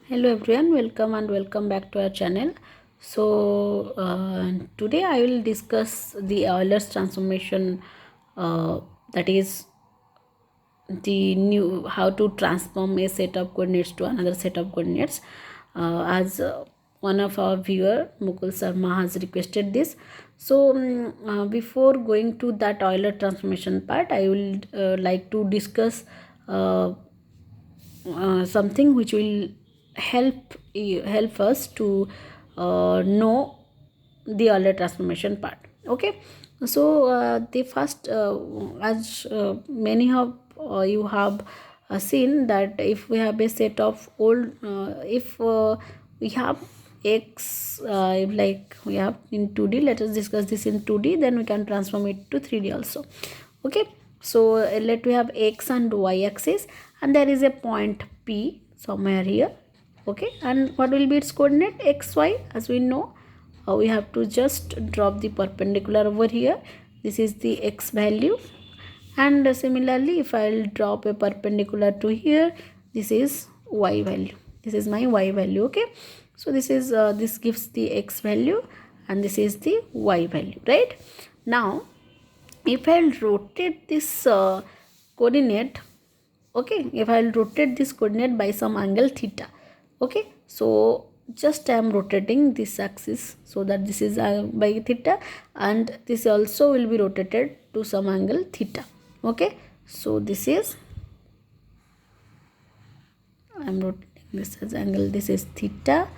Hello everyone, welcome back to our channel. Today I will discuss the Euler's transformation, that is the new how to transform a set of coordinates to another set of coordinates. As one of our viewer Mukul Sharma has requested this. Before going to that Euler transformation part, I will like to discuss uh, something which will help us to know the Euler transformation part. Okay, the first, as many of you have seen that if we have a set of old, if we have x, if like we have in 2D, let us discuss this in 2D, then we can transform it to 3D also. Okay, so let we have x and y axis, and there is a point P somewhere here. Okay, and what will be its coordinate? XY. As we know, we have to just drop the perpendicular over here. This is the x value, and similarly if I'll drop a perpendicular to here, this is y value. This is my y value. Okay, so this gives the x value, and this is the y value, right? Now if I'll rotate this coordinate, okay, if I'll rotate this coordinate by some angle theta, okay, so just I am rotating this axis so that this is by theta, and this also will be rotated to some angle theta. Okay, so this is, I am rotating this as angle, this is theta,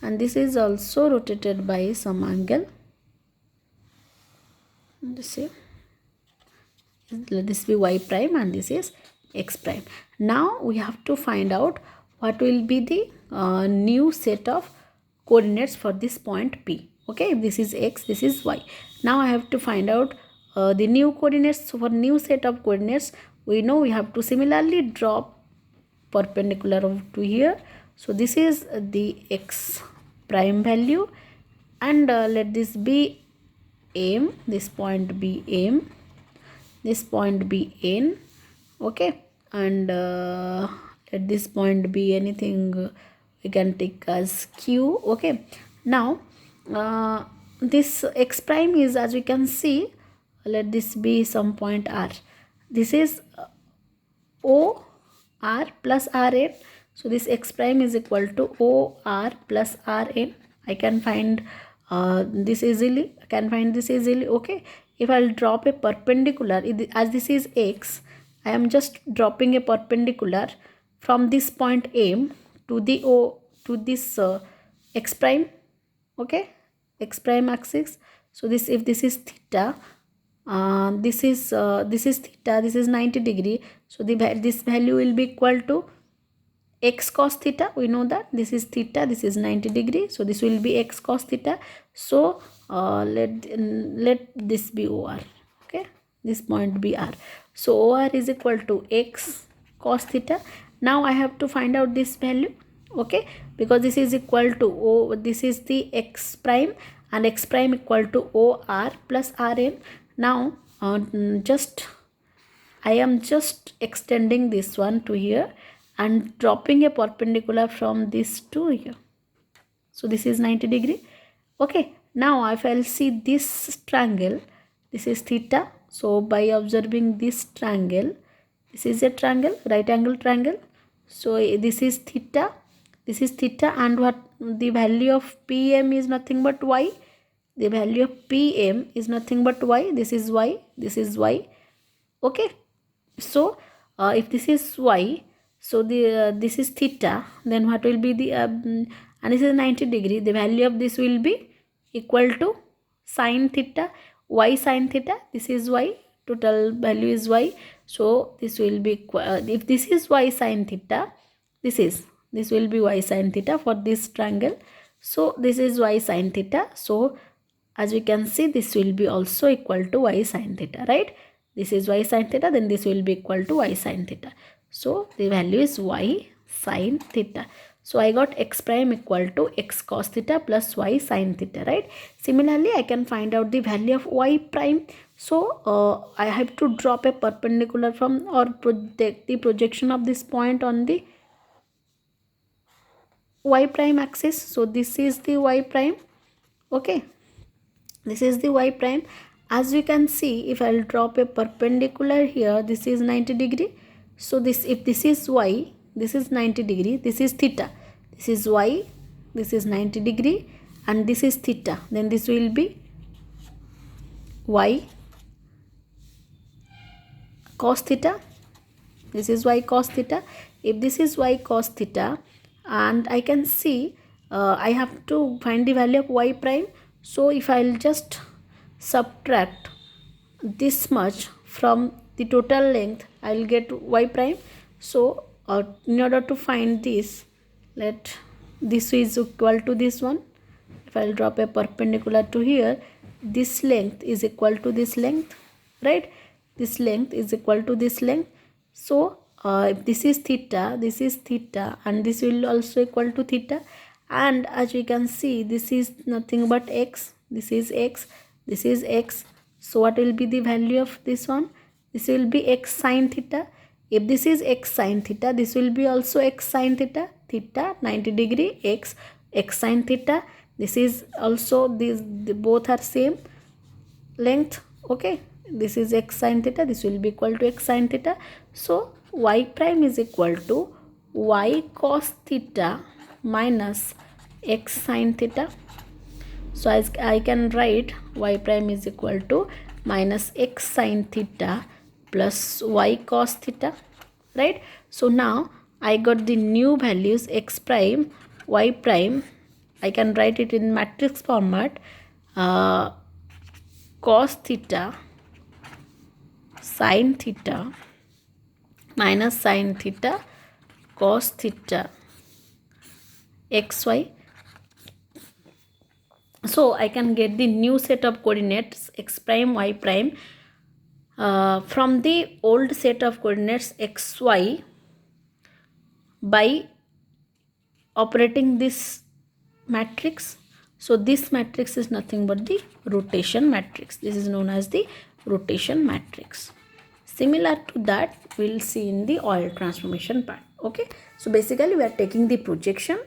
and this is also rotated by some angle. Let this be y prime, and this is x prime. Now we have to find out what will be the new set of coordinates for this point P. Okay, this is x, this is y. Now I have to find out the new coordinates. So for new set of coordinates, we know we have to similarly drop perpendicular to here. So this is the x prime value, and let this be M, this point be M, this point be N. Okay, and let this point be anything we can take as Q. Okay, now this x prime is, as we can see, let this be some point R. This is O R plus Rn. So this x prime is equal to O R plus Rn. I can find this easily. I can find this easily. Okay, if I'll drop a perpendicular, as this is x, I am just dropping a perpendicular from this point M to the O, to this x prime. Okay, x prime axis. So this, if this is theta, this is theta, this is 90 degree. So this value will be equal to x cos theta. We know that this is theta, this is 90 degree, so this will be x cos theta. So let this be OR. Okay, this point be R. So OR is equal to x cos theta. Now I have to find out this value. Okay, because this is equal to O, this is the x prime, and x prime equal to OR plus Rn. Now I am just extending this one to here and dropping a perpendicular from this to here. So this is 90 degree. Okay, now if I'll see this triangle, this is theta. So by observing this triangle, this is a triangle, right angle triangle. So this is theta, and what the value of PM is nothing but y. The value of PM is nothing but y. This is y, this is y. Okay, so if this is y, so this is theta, then what will be the and this is 90 degree, the value of this will be equal to sine theta, y sine theta. This is y, total value is y. So this will be if this is y sine theta, this will be y sine theta for this triangle. So this is y sine theta. So as we can see, this will be also equal to y sine theta, right? This is y sine theta, then this will be equal to y sine theta. So the value is y sine theta. So I got x prime equal to x cos theta plus y sine theta, right? Similarly, I can find out the value of y prime. So I have to drop a perpendicular from, or project the projection of this point on the y prime axis. So this is the y prime. Okay, this is the y prime. As we can see, if I'll drop a perpendicular here, this is 90 degree. So this, if this is y, this is 90 degree, this is theta, this is y, this is 90 degree, and this is theta, then this will be y cos theta, this is y cos theta. If this is y cos theta, and I can see I have to find the value of y prime. So if I'll just subtract this much from the total length, I'll get y prime. So in order to find this, let this is equal to this one. If I'll drop a perpendicular to here, this length is equal to this length, right? This length is equal to this length. So if this is theta, and this will also equal to theta. And as we can see, this is nothing but x, this is x, this is x. So what will be the value of this one? This will be x sine theta. If this is x sine theta, this will be also x sine theta. Theta 90 degree, x sine theta. This is also, these both are same length. Okay, this is x sine theta, this will be equal to x sine theta. So y prime is equal to y cos theta minus x sine theta. So as I can write, y prime is equal to minus x sine theta plus y cos theta, right? So now I got the new values, x prime, y prime. I can write it in matrix format. Cos theta sin theta minus sin theta cos theta xy. So I can get the new set of coordinates x prime, y prime from the old set of coordinates xy by operating this matrix. So this matrix is nothing but the rotation matrix. This is known as the rotation matrix. Similar to that, we'll see in the Euler transformation part. Okay, so basically we are taking the projection.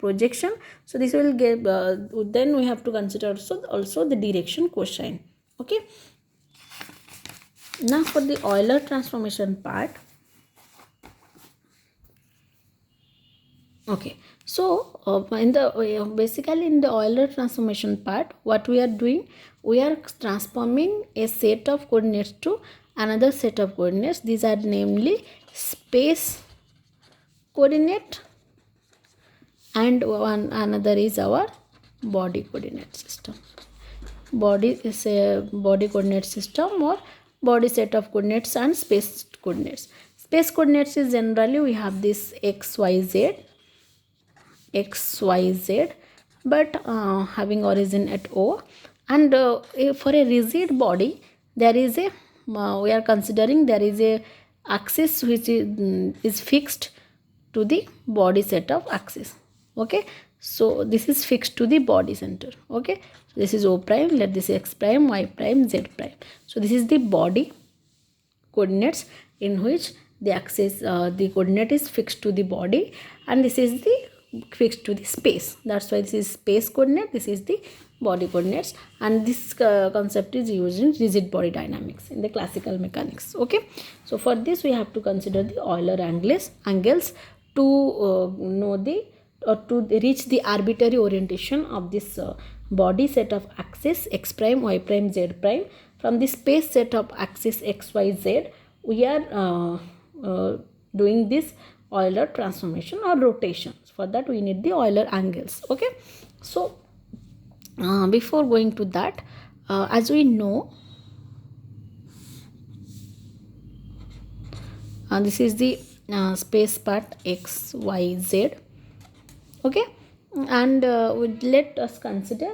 So this will give, then we have to consider also the direction cosine. Okay, now for the Euler transformation part. Okay, so basically in the Euler transformation part, what we are doing, we are transforming a set of coordinates to another set of coordinates. These are namely space coordinate, and another is our body coordinate system. Body is a body coordinate system, or body set of coordinates, and space coordinates. Space coordinates is generally we have this x, y, z, but having origin at O. And for a rigid body, there is a we are considering there is a axis which is fixed to the body set of axis. Okay, so this is fixed to the body center. Okay, this is O prime, let this x prime, y prime, z prime. So this is the body coordinates in which the axis, the coordinate is fixed to the body, and this is the fixed to the space. That's why this is space coordinate, this is the body coordinates, and this concept is used in rigid body dynamics in the classical mechanics. Okay, so for this we have to consider the Euler angles to know the, or to reach the arbitrary orientation of this body set of axis x prime, y prime, z prime from the space set of axis x, y, z. We are doing this Euler transformation or rotation. For that we need the Euler angles. Okay, so before going to that, as we know, this is the space part x, y, z. Okay, and let us consider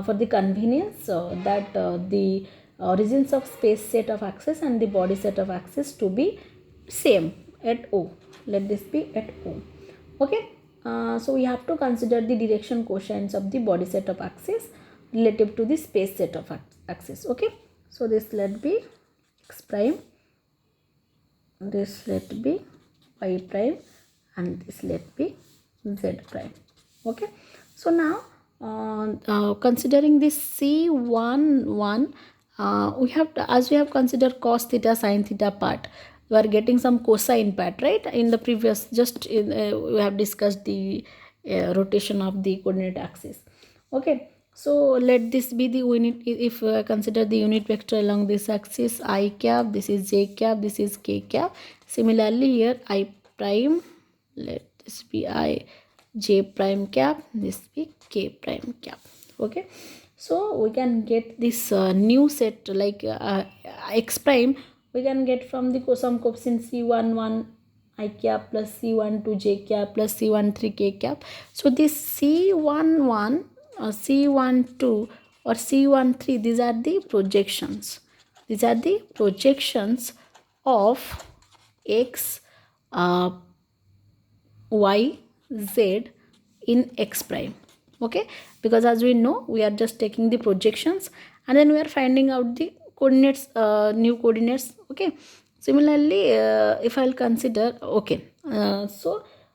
for the convenience that the origins of space set of axis and the body set of axis to be same at O. Let this be at O. Okay, so we have to consider the direction cosines of the body set of axis relative to the space set of axis. Okay, so this let be x prime, this let be y prime, and this let be z prime. Okay, so now considering this C11, we have to, as we have considered cos theta sin theta part, we are getting some cosine part, right? In the previous, just in, we have discussed the rotation of the coordinate axis. Okay, so let this be the unit. If consider the unit vector along this axis I cap, this is j cap, this is k cap. Similarly here I prime, let this be I j prime cap, this be k prime cap. Okay, so we can get this new set like x prime we can get from the some coefficient c11 I cap plus c12 j cap plus c13 k cap. So this c11 or c12 or c13, these are the projections. These are the projections of x, y, z in x prime. Okay, because as we know, we are just taking the projections and then we are finding out the coordinates, new coordinates. Okay, similarly if I'll consider, okay,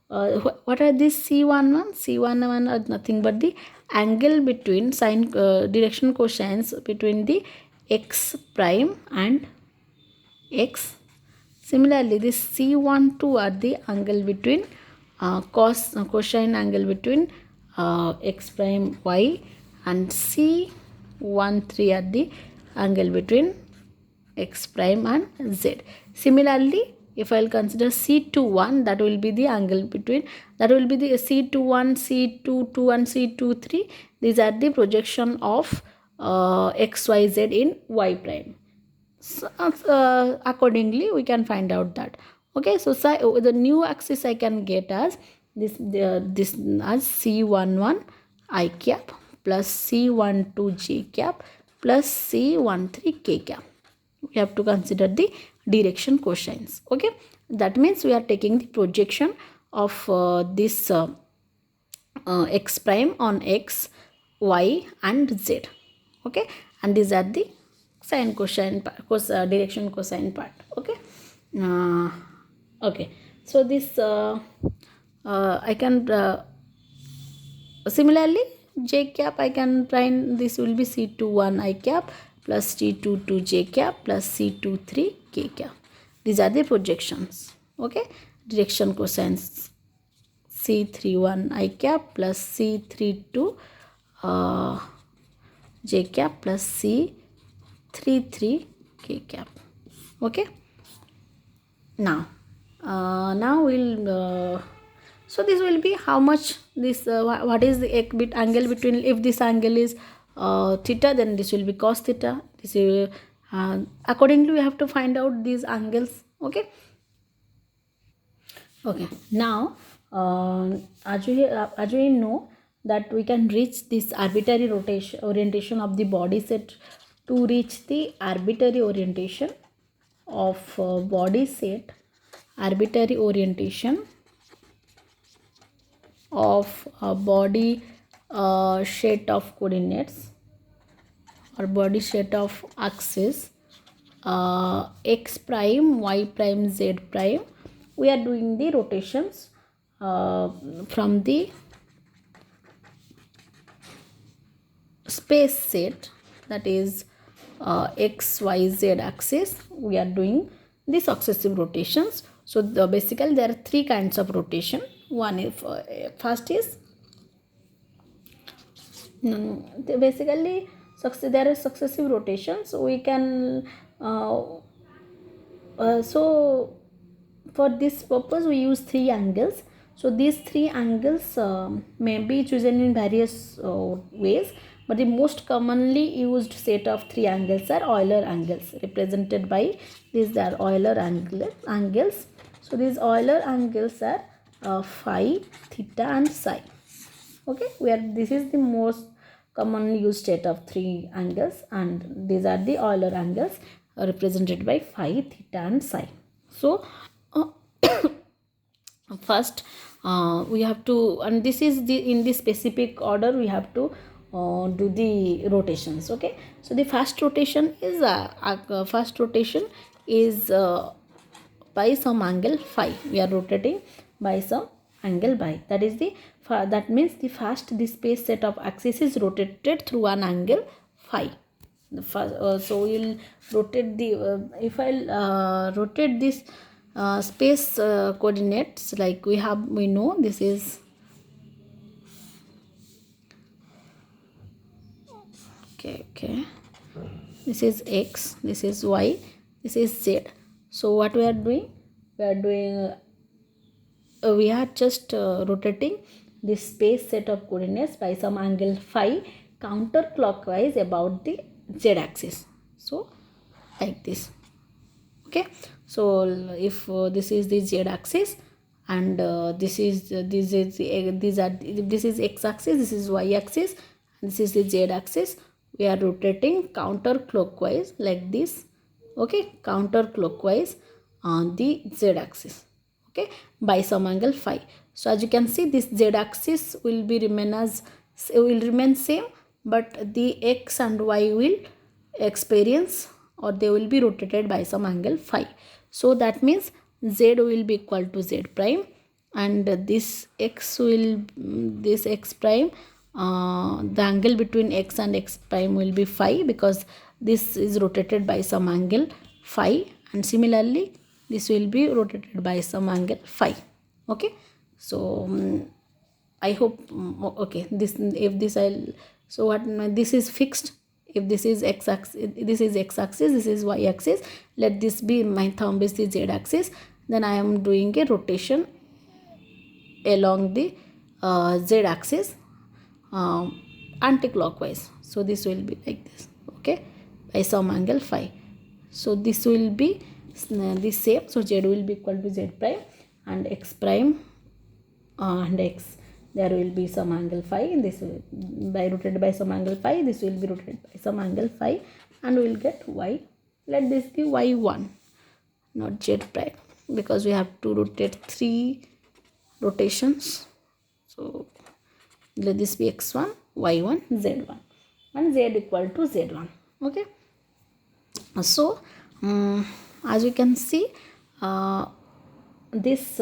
what are these c11? C11 are nothing but the angle between sine direction cosines between the x prime and x. Similarly, this C12 are the angle between cosine angle between x prime y, and C13 are the angle between x prime and z. Similarly, if I'll consider C21, that will be the angle between, that will be the C21, C22 and C23. These are the projection of x, y, z in y prime. So, accordingly we can find out that. Okay, so the new axis I can get as this as C11 I cap plus C12 j cap plus C13 k cap. We have to consider the direction cosines. Okay, that means we are taking the projection of this x prime on x, y and z. Okay, and these are the sine cosine part, direction cosine part. Okay, okay, so this I can similarly j cap I can find, this will be C21 I cap plus C22 j cap plus C23 k cap. These are the projections. Okay, direction cosines C31 I cap plus C32 j cap plus C33 k cap. Okay, now we'll so this will be how much this what is the bit angle between, if this angle is theta, then this will be cos theta. This is accordingly we have to find out these angles. Okay, okay, now as we know that we can reach this arbitrary orientation of the body set. To reach the arbitrary orientation of body set, arbitrary orientation of a body set of coordinates or body set of axis x prime, y prime, z prime, we are doing the rotations from the space set, that is x, y, z axis. We are doing the successive rotations. So basically there are three kinds of rotation. One is first is basically there are successive rotations. We can so for this purpose we use three angles. So these three angles may be chosen in various ways, but the most commonly used set of three angles are Euler angles, represented by these are Euler angles. So these Euler angles are phi, theta and psi. Okay, this is the most commonly used set of three angles, and these are the Euler angles represented by phi, theta and psi. So first we have to, and this is the in the specific order we have to do the rotations. Okay, so the first rotation is by some angle phi. We are rotating by some angle phi, that is the that means the first the space set of axis is rotated through an angle phi. The first, so we'll rotate the if I'll rotate this space coordinates, like we know this is okay, this is x, this is y, this is z. So what we are doing, we are just rotating this space set of coordinates by some angle phi counterclockwise about the z axis. So like this. Okay, so if this is the z axis and this is x axis, this is y axis, this is the z axis, we are rotating counterclockwise like this. Okay, counterclockwise on the z axis. Okay, by some angle phi. So as you can see, this z axis will remain same, but the x and y will experience, or they will be rotated by some angle phi. So that means z will be equal to z prime, and this x prime, the angle between x and x prime will be phi, because this is rotated by some angle phi, and similarly this will be rotated by some angle phi. Okay, so I hope okay, this if this I'll, so what, this is fixed. If this is x axis, this is x axis, this is y axis, let this be, my thumb is the z axis, then I am doing a rotation along the z axis anti-clockwise. So this will be like this. Okay, by some angle phi. So this will be the same. So z will be equal to z prime, and x prime and x, there will be some angle phi, and this will by rotated by some angle phi, this will be rotated by some angle phi, and we will get y. Let this be y1, not z prime, because we have to rotate 3 rotations. So let this be x1, y1, z1, and z equal to z1. Okay, so as you can see, this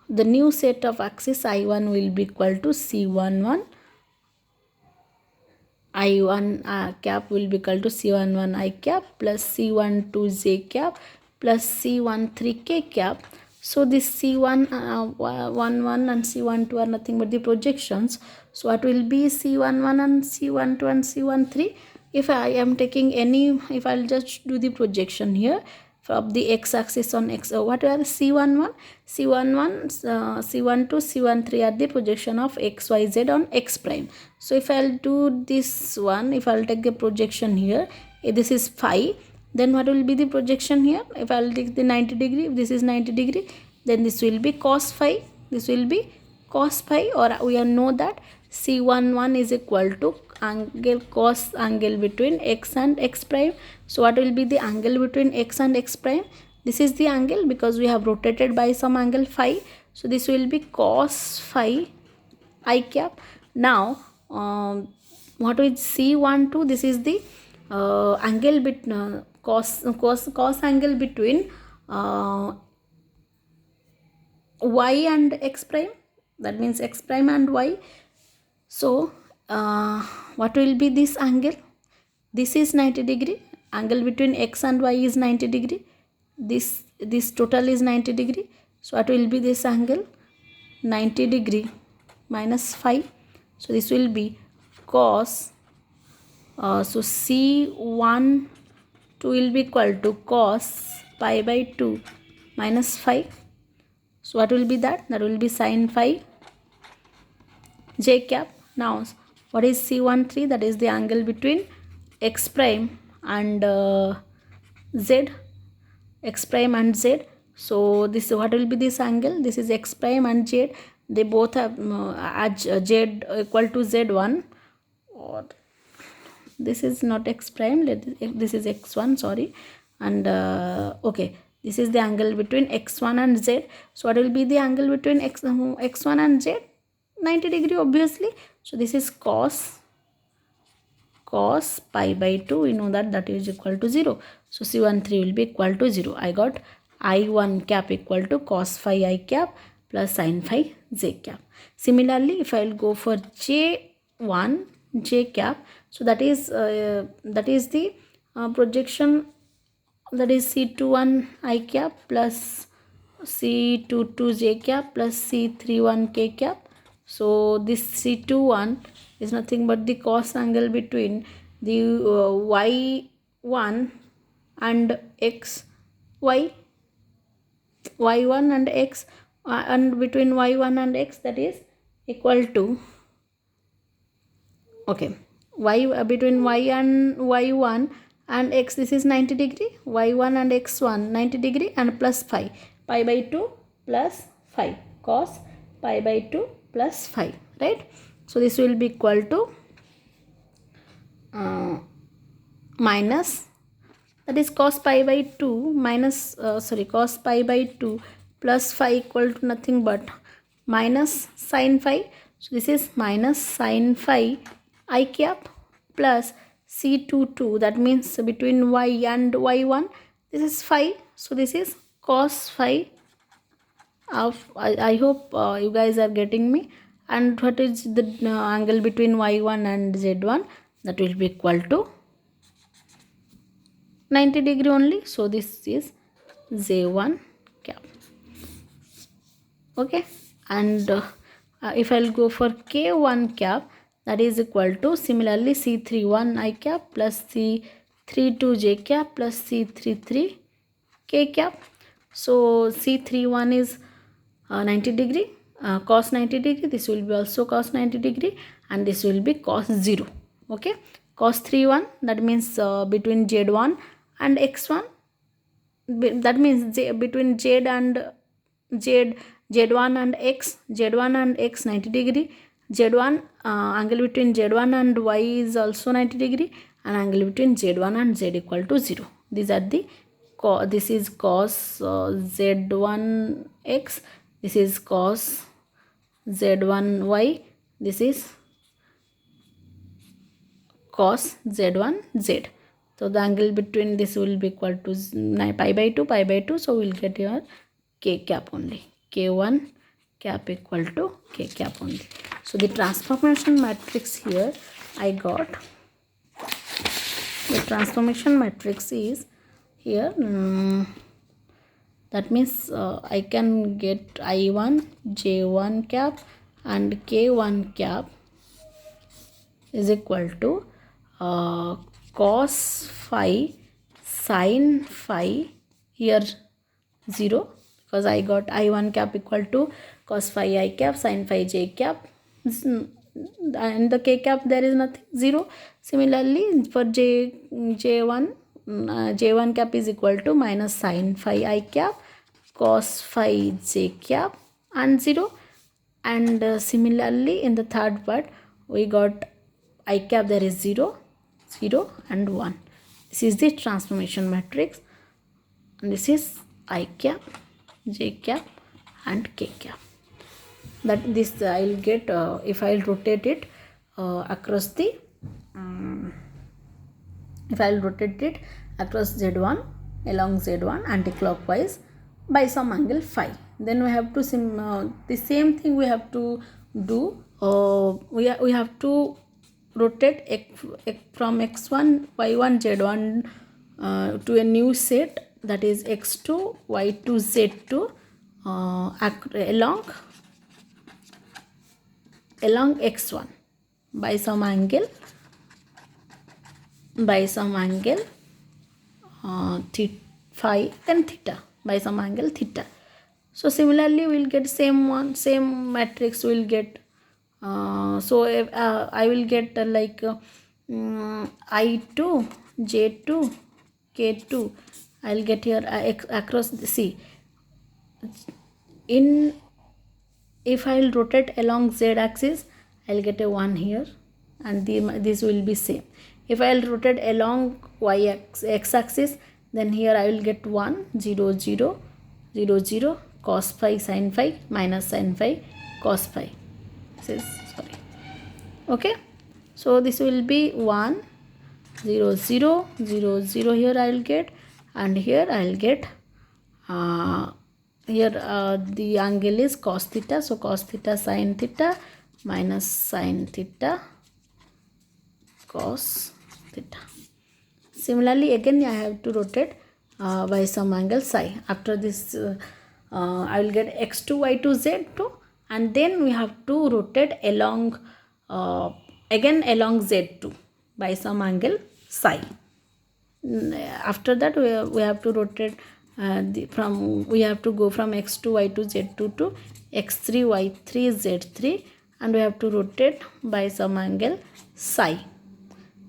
the new set of axis I1 will be equal to C11, I1 cap will be equal to C11 I cap plus C12 J cap plus C13 K cap. So this C11 and C12 are nothing but the projections. So what will be C11 and C12 and C13? If I am taking any, if I'll just do the projection here from the x-axis on x, what are C11, C12, C13 are the projection of x, y, z on x prime. So if I'll do this one, if I'll take a projection here, this is phi, then what will be the projection here? If I'll take the 90 degree, if this is 90 degree, then this will be cos phi, this will be cos phi, or we know that C11 is equal to angle cos angle between x and x prime. So what will be the angle between x and x prime? This is the angle, because we have rotated by some angle phi. So this will be cos phi I cap. Now what is C12? This is the angle between cos angle between y and x prime, that means x prime and y. So what will be this angle? This is 90 degree, angle between x and y is 90 degree, this total is 90 degree. So what will be this angle? 90 degree minus phi. So this will be cos, so C12 will be equal to cos pi by 2 minus phi. So what will be that? That will be sin phi j cap. Now what is C13? That is the angle between x prime and z, x prime and z. So this, what will be this angle? This is x prime and z, they both have z equal to z1, or this is not x prime, this is x1, sorry, and okay, this is the angle between x1 and z. So what will be the angle between x1 and z? 90 degree obviously. So this is cos pi by 2, we know that is equal to 0. So C13 will be equal to 0. I got I1 cap equal to cos phi I cap, plus sin phi j cap. Similarly, if I will go for j1 j cap, so that is the projection, that is c21 I cap plus c22 j cap plus c31 k cap. So this c21 is nothing but the cos angle between the y1 and x, y1 and x, and between y1 and x, that is equal to, okay, between y and y1 and x, this is 90 degree, y1 and x1 90 degree, and plus phi by 2 plus phi, cos pi by 2 plus phi, right? So this will be equal to minus, that is cos pi by 2 minus cos pi by 2 plus phi equal to nothing but minus sin phi. So this is minus sin phi I cap plus c22, that means between y and y1, this is phi, so this is cos phi of, I hope you guys are getting me. And what is the angle between y1 and z1? That will be equal to 90 degree only. So this is j1 cap. Okay, and if I'll go for k1 cap, that is equal to similarly c31 I cap plus c32 j cap plus c33 k cap. So c31 is 90 degree, cos 90 degree, this will be also cos 90 degree, and this will be cos 0. Okay, cos 31, that means between z1 and x1, that means between z and z1 and x, z1 and x 90 degree, z1 angle between z1 and y is also 90 degree, and angle between z1 and z equal to 0. These are the this is cos z1 x, this is cos z1 y, this is cos z1 z. So the angle between this will be equal to pi by 2, so we will get your k cap only, k1 cap equal to k cap only. So the transformation matrix here I got, the transformation matrix is here, that means I can get I1 J1 cap and K1 cap is equal to cos phi sin phi, here 0, because I got I1 cap equal to cos phi I cap sin phi j cap, and the k cap there is nothing, 0. Similarly for J1 cap is equal to minus sin phi I cap cos phi j cap and 0. And similarly in the third part we got I cap, there is 0, 0 and 1. This is the transformation matrix, and this is I cap, j cap and k cap. That this I will get if I will rotate it across the if I will rotate it across z1, along z1 anti-clockwise by some angle phi, then we have to the same thing we have to do. We have to rotate from x1 y1 z1 to a new set, that is x2 y2 z2 along x1 by some angle phi, then theta, by some angle theta. So similarly we will get same matrix we will get. So if, I will get like I2 J2 K2, I will get here across the C. If I will rotate along z axis, I will get a 1 here, and this will be same. If I will rotate along x axis, then here I will get 1 0 0 0 0 cos phi sin phi minus sin phi cos phi. Sorry. Okay, so this will be 1 0 0 0 0 here I will get, and here I will get here the angle is cos theta, so cos theta sin theta minus sin theta cos theta. Similarly again I have to rotate by some angle psi. After this I will get x2 y2 z2, and then we have to rotate along again along z2 by some angle psi. After that we have to rotate we have to go from x2 y2 z2 to x3 y3 z3, and we have to rotate by some angle psi,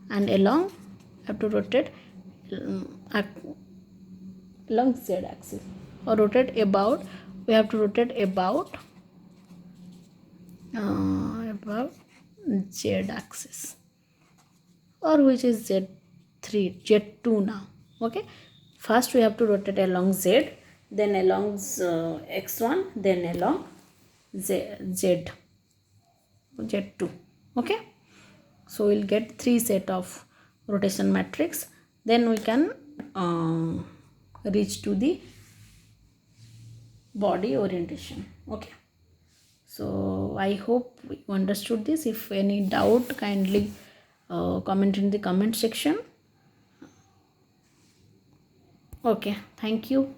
and along have to rotate along z axis, or rotate about, we have to rotate about z axis, or which is z3 z2 now. Okay, first we have to rotate along z, then along x1, then along z2. Okay, so we'll get 3 set of rotation matrix, then we can reach to the body orientation. Okay, so I hope you understood this. If any doubt, kindly comment in the comment section. Okay, thank you.